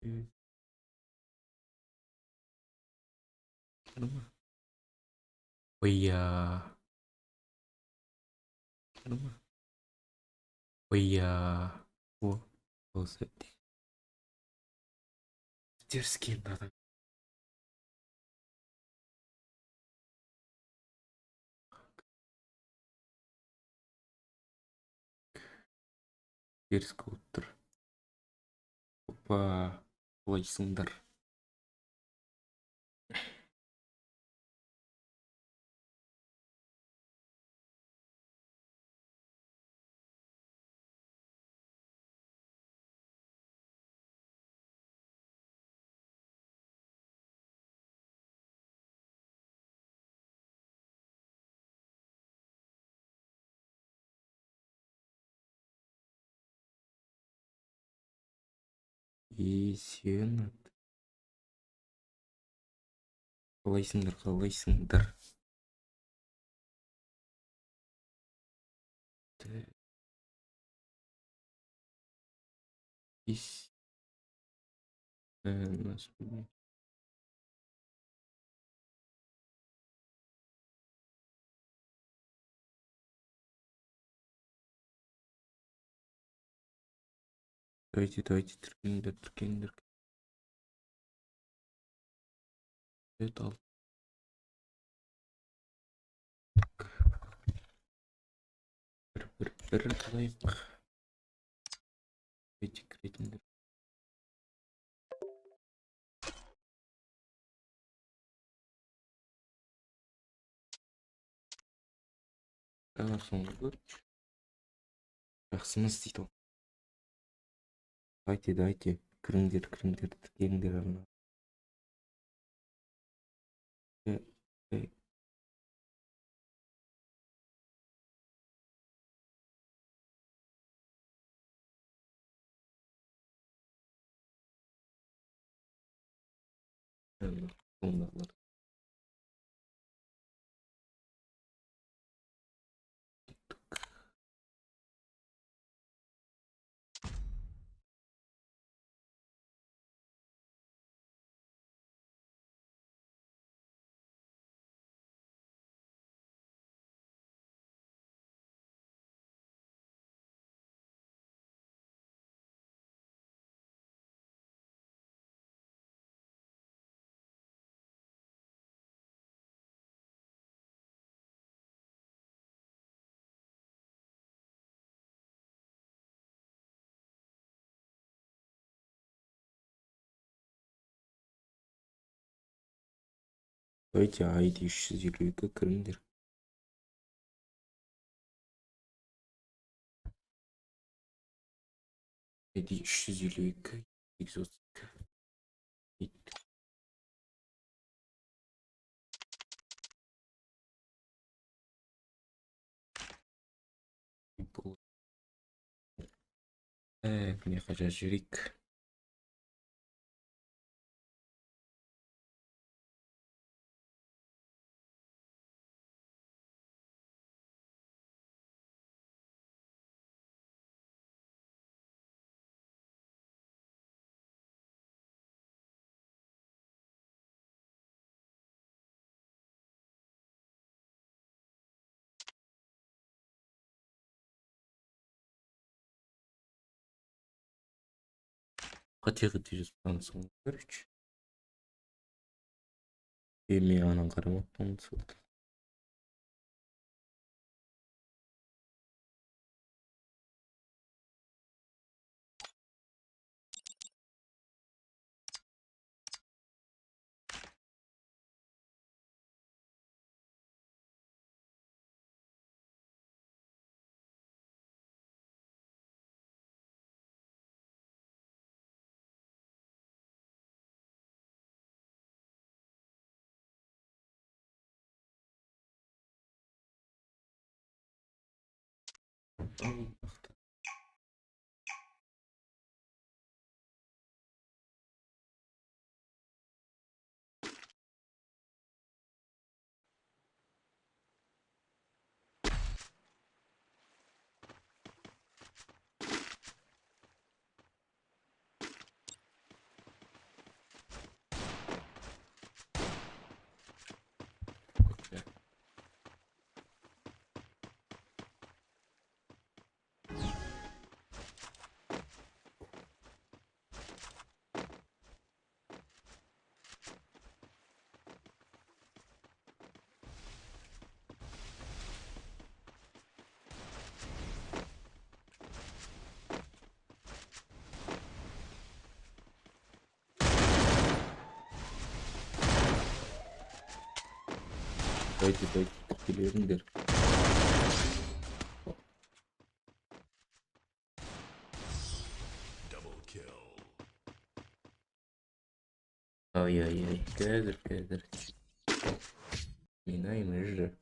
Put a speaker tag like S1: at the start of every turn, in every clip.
S1: Ee, đúng rồi. Bây giờ đúng rồi. Bây giờ ủa, ủa, sao- Tear skin là tear scooter. Опа, олайсыңдар. И сен қалайсыңдар, қалайсыңдар. Ис, нас давайте, тіркеңдер. Ал. бір қылайық. Кіретіндер. Соңғы көп. Жақсымыз дейді ол. Давайте. Кіріңдер, тіркеңдер ана. Э, э, Соңдағылар. Давайте ID 352 кіріңдер. ID 352 232. Бұл міне қажа жүрек. Қатеғы тежіз танысың, короче. Мен анан қарамаппын сылды. Haydi geliyorumdur. Ай-яй-яй, кәдір. Минайым же.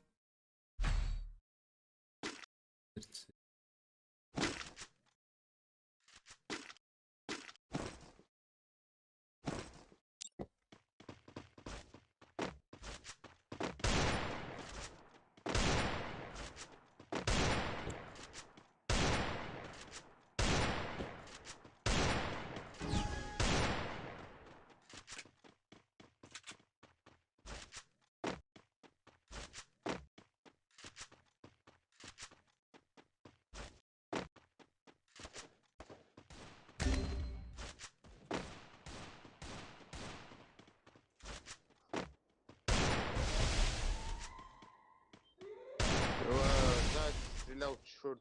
S2: Да, стрелял в черт.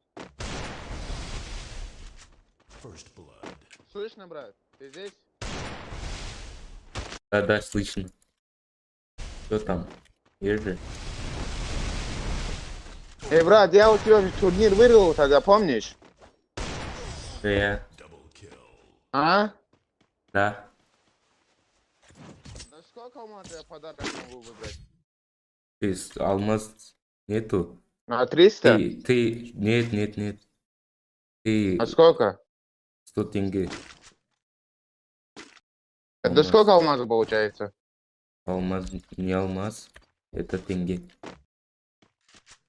S3: First blood.
S2: Слышно, брат? Ты здесь?
S1: Да, слышно. Кто там? Ежи.
S2: Эй, брат, я у тебя турнир выиграл тогда, помнишь?
S1: Да я.
S3: Double kill.
S2: А?
S1: Да.
S2: На сколько я подарок могу выбрать?
S1: Ты алмаз нету.
S2: На 300?
S1: Нет.
S2: А
S1: Ты
S2: сколько?
S1: 100 тенге.
S2: Это
S1: Алмаз.
S2: сколько алмазов получается?
S1: Алмаз, не алмаз. Это тенге.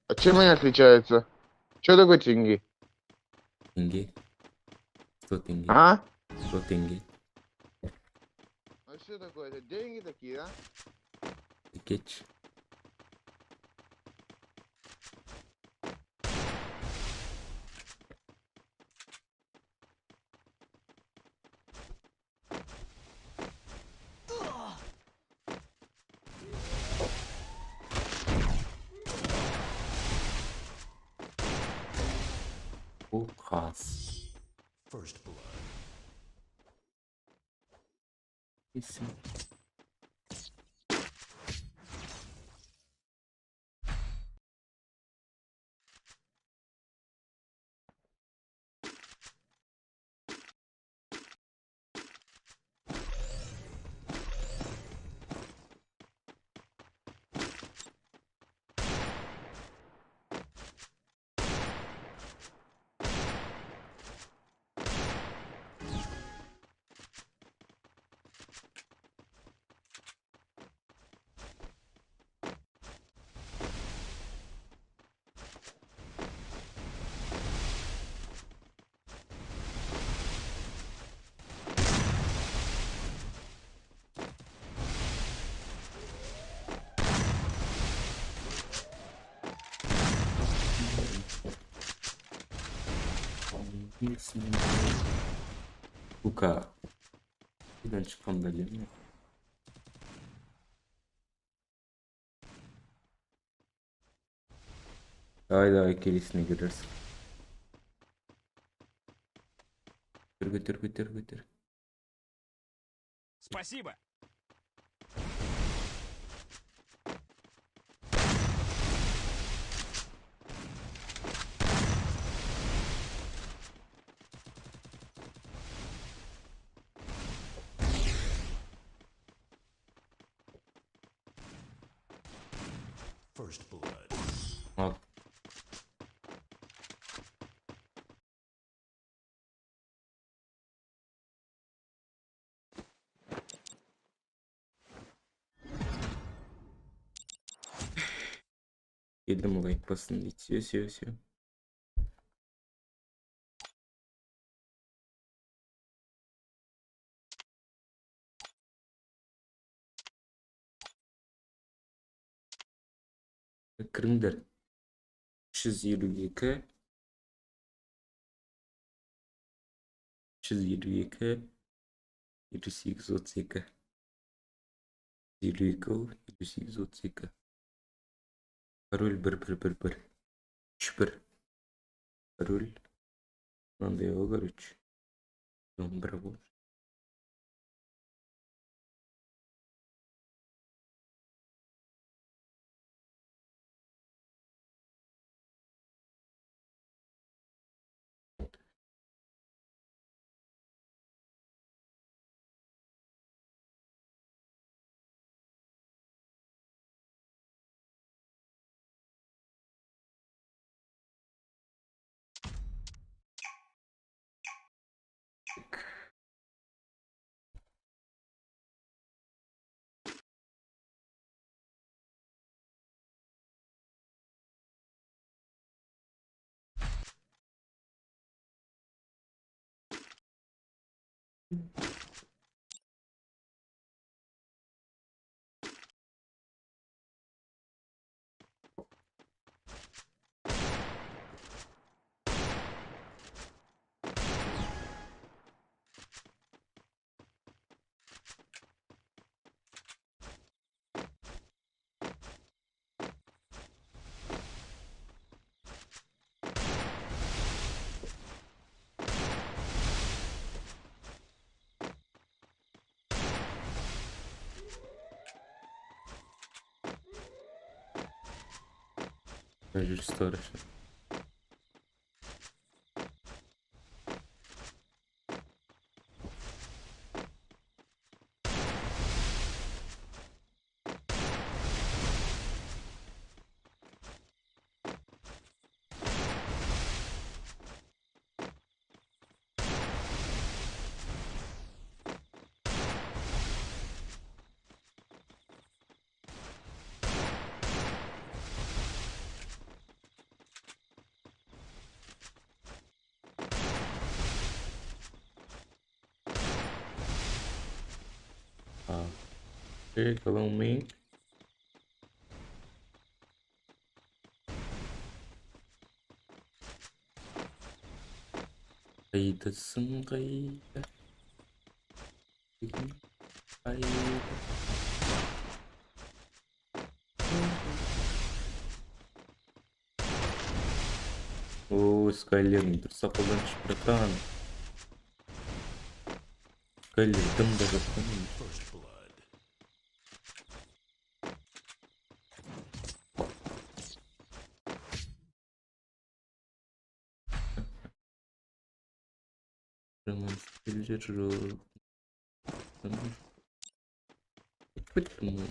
S2: А чем они отличаются? Что такое деньги?
S1: Тенге. 100 тенге.
S2: А?
S1: 100 тенге.
S2: А что такое? Это деньги такие, да?
S1: Кетч. Ухас.
S3: First blood.
S1: Иsim. Сука. Buradan çıkan belli mi? Daha ikilisini görürsün. Götür.
S3: Спасибо. First blood.
S1: Al. Yedim olayı basın. İçiyor. Kırımdır. 322 322 732 22 732 Пароль 1 3-1 Пароль Мынандай огар 3 1 болуш Vejo histórias. Ah, chega lá um main. Kaydasın kayda. Kayda. O Skyler'in sakaldan çıkartan. Skyler'den de bakın.
S3: First blood.
S1: Roman Skyler. Почему?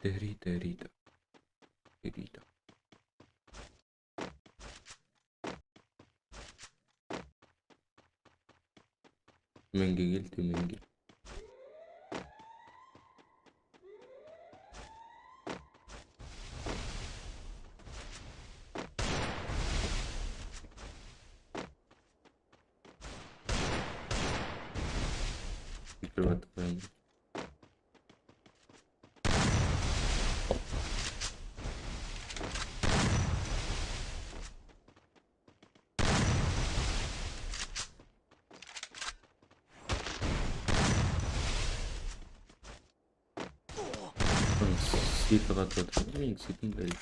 S1: Рита. Менгель. Прикрываем. Ситоға тұрды. Мен ситім бәлі.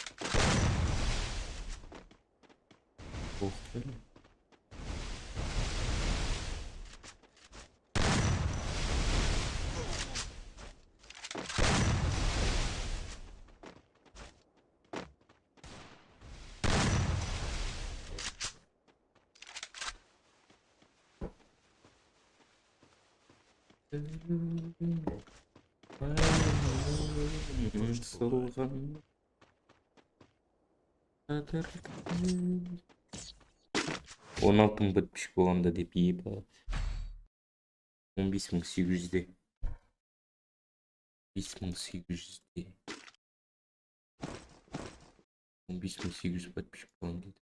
S1: Солған қадірін 16 мың подписчик болғанда деп ебі 15800-де 15800-де 15800 подписчик болған дейді.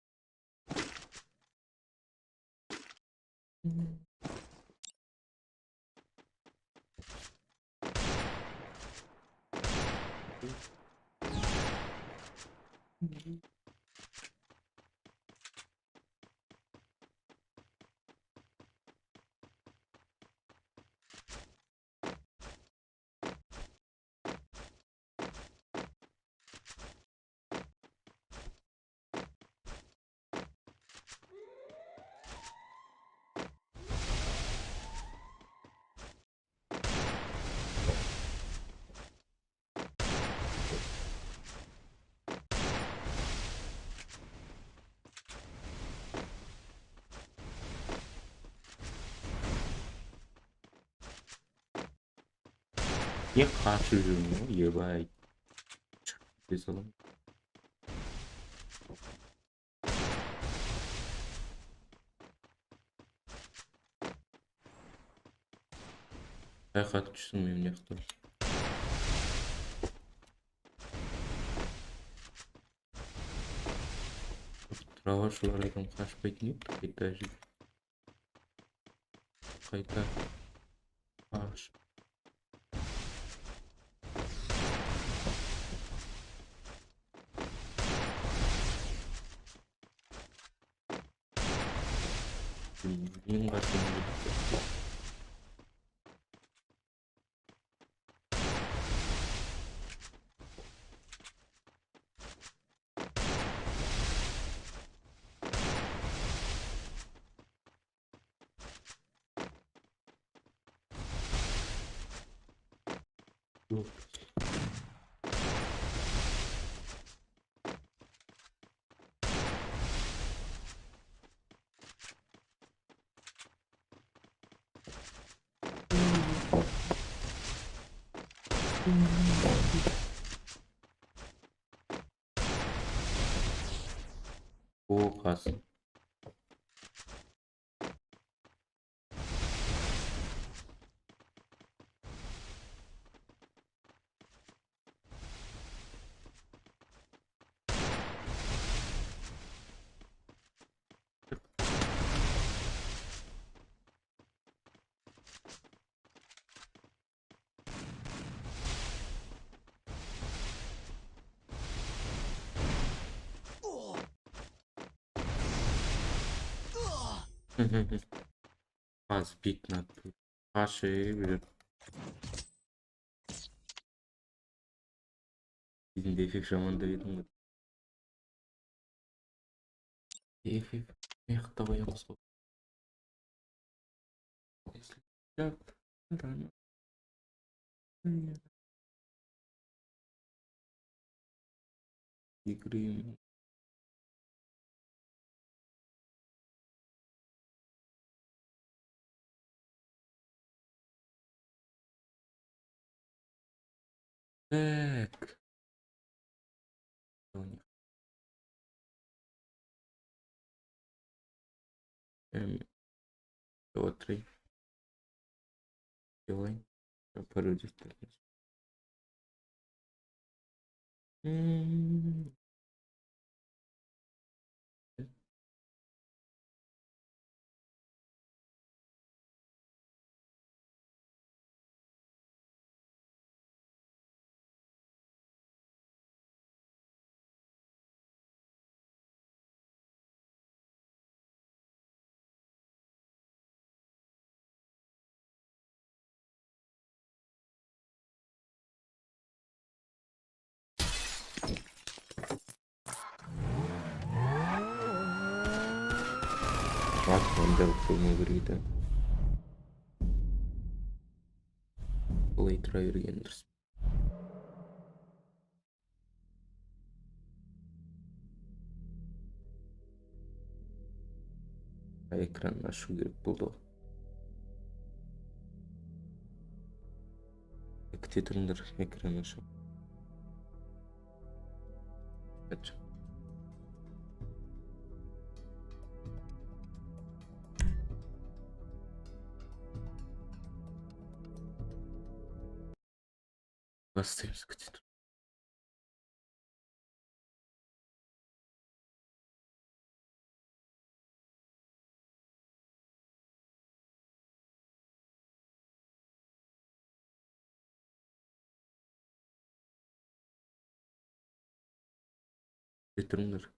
S1: Не қашып жүрмін ғой, ебай. Шығып кете салам. Байқатып жүрсің мен мына жақта. Трабашылардан қашпайтын еді, қайта жүр. Қайта қаш. Мен қашым кетті. Yok. O kalsın. Az bitmedi. Her şeyi bilir. Bizim defek zamanda yedim. Defek mekta koyamaz. Игры. Так. Вот три. Делай. Пару дистанций. Bak onda kurma biriydi. Olay tıra yürüyendir. Ekran aшу керек болды. Күте тұрыңдар, экран ашу. Бастаймыз, күте тұр. Күте тұрыңдар.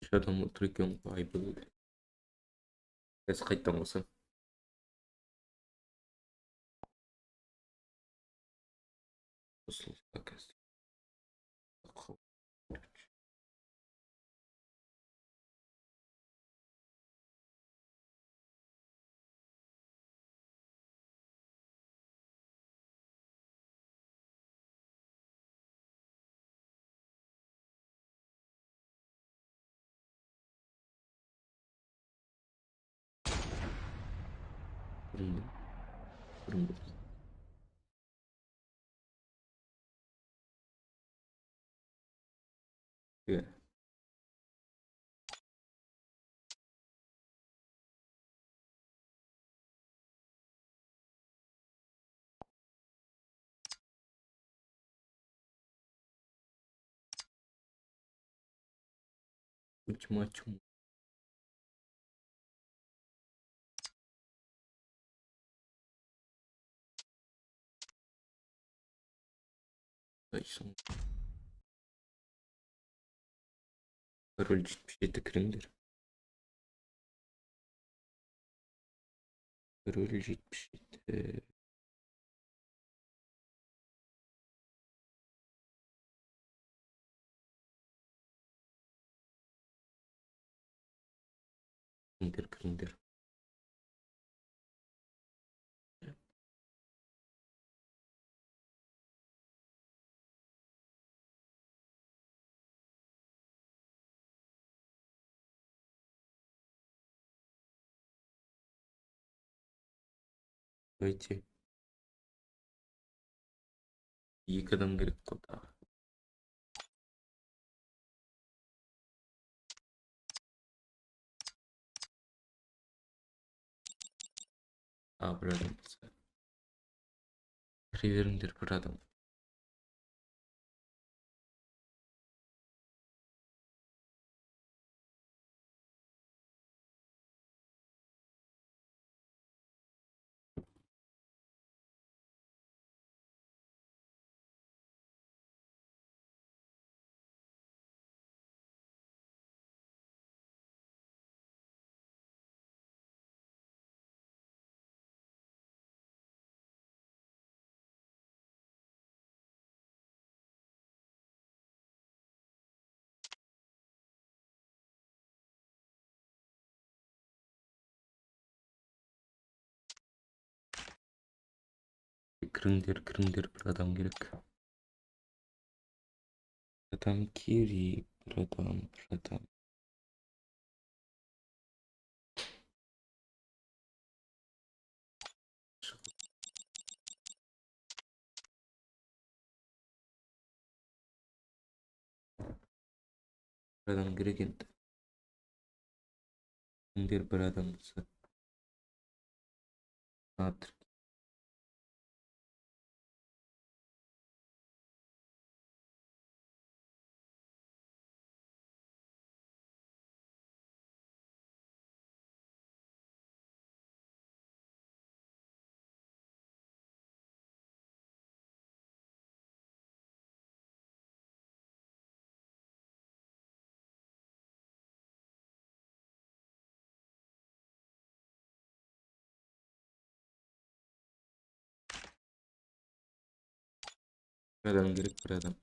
S1: Үш адам отыр екен ғой, айып болды. Қазір қайттан қосам. Қосылды қазір. Durun. Durun biraz. Yeah. Maçım. Son. Король 77 Кремлер. Король 77. Кремлер. Давайте. İyi kadın gerek koda. Bir adam. River'indir bir adam. Kırındır bir adam gerek. Adam kiri bir adam bir adam. Bir adam gerek indi. Kırındır bir adam. Nadir. Bir adam gerek bir adam.